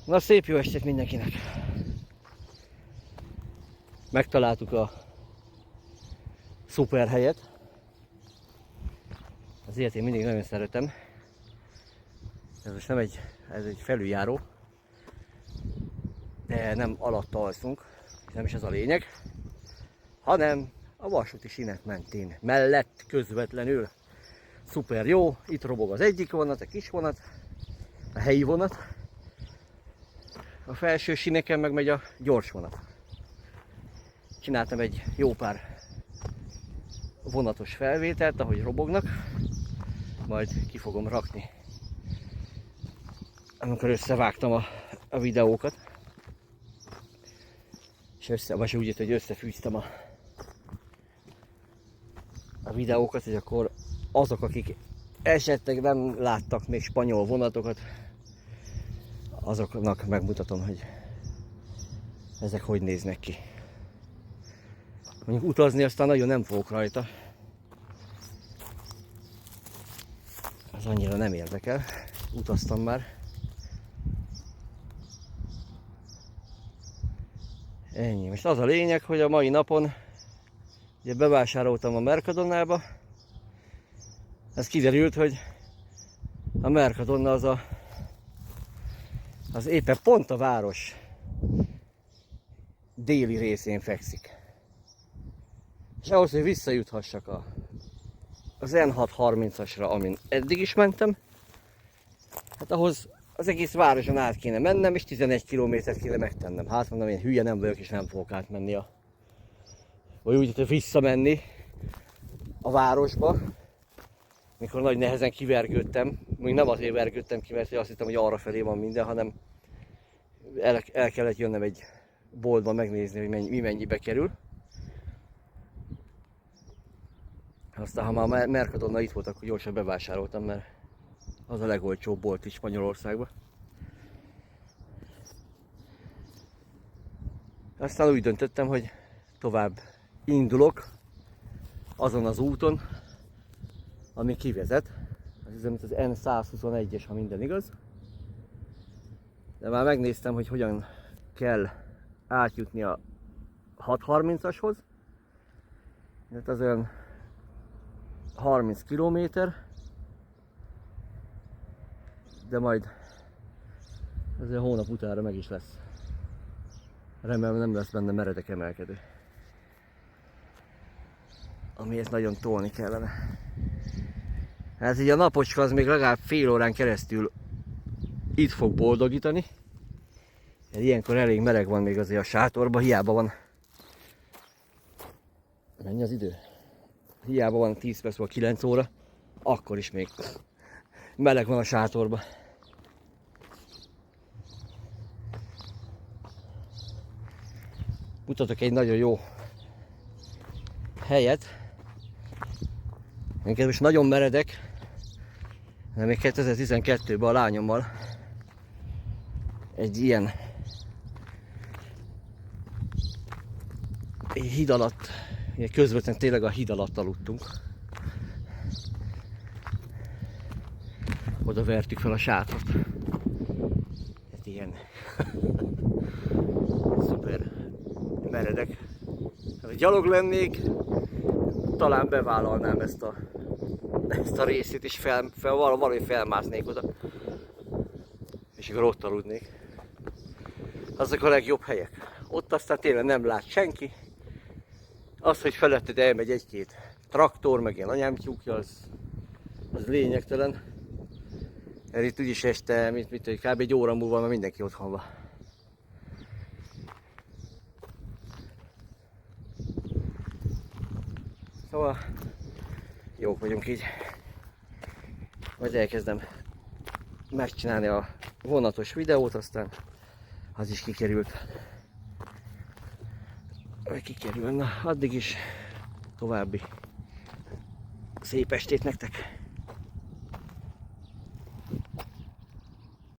Na, szép jó estét mindenkinek! Megtaláltuk a szuper helyet. Az ilyet én mindig nagyon szeretem. Ez most nem ez egy felüljáró, de nem alatta alszunk, nem is ez a lényeg, hanem a vasúti sínek mentén, mellett közvetlenül. Szuper jó, itt robog az egyik vonat, a kis vonat, a helyi vonat. A felső síneken meg megy a gyors vonat. Csináltam egy jó pár vonatos felvételt, ahogy robognak. Majd ki fogom rakni, amikor összevágtam a videókat. És vagy úgy, hogy összefűztem a videókat, hogy akkor azok, akik esetleg nem láttak még spanyol vonatokat, azoknak megmutatom, hogy ezek hogy néznek ki. Mondjuk utazni aztán nagyon nem fogok rajta. Az annyira nem érdekel. Utaztam már. Ennyi. Most az a lényeg, hogy a mai napon ugye bevásároltam a Mercadonába. Ez kiderült, hogy a Mercadona az éppen pont a város déli részén fekszik. És ahhoz, hogy visszajuthassak az N630-asra, amin eddig is mentem, hát ahhoz az egész városon át kéne mennem, és 11 kilométert kéne megtennem. Hát mondom, én hülye nem vagyok, és nem fogok átmenni vagy úgy, hogy visszamenni a városba, mikor nagy nehezen kivergődtem. Még nem azért vergődtem ki, mert azt hittem, hogy arra felé van minden, hanem el kellett jönnöm egy boltba megnézni, hogy mi mennyibe kerül. Aztán, ha már Mercadona itt volt, akkor gyorsan bevásároltam, mert az a legolcsóbb bolt is Spanyolországban. Aztán úgy döntöttem, hogy tovább indulok azon az úton, ami kivezet. Ez az N121-es, ha minden igaz. De már megnéztem, hogy hogyan kell átjutni a 630-ashoz. Ez az olyan 30 kilométer, de majd azért hónap utára meg is lesz. Remélem nem lesz benne meredek emelkedő, amihez nagyon tolni kellene. Hát így a napocska az még legalább fél órán keresztül itt fog boldogítani. Ilyenkor elég meleg van még azért a sátorban, hiába van. Mennyi az idő? Hiába van 10 perc vagy 9 óra, akkor is még meleg van a sátorban. Mutatok egy nagyon jó helyet. Minket most nagyon meredek, de még 2012-ben a lányommal egy ilyen híd alatt, közvetlenül tényleg a híd alatt aludtunk. Oda vertük fel a sátrat. Ez ilyen szuper meredek. Ha gyalog lennék, talán bevállalnám ezt a részét, és valahogy felmásznék oda. És akkor ott aludnék. Azok a legjobb helyek. Ott aztán tényleg nem lát senki. Az, hogy feletted elmegy egy-két traktor, meg ilyen anyámtyúkja, az lényegtelen. Mert itt úgyis este, kb. Egy óra múlva már mindenki otthon van. Szóval jók vagyunk így. Majd elkezdem megcsinálni a vonatos videót, aztán az is kikerült. Na, addig is további szép estét nektek!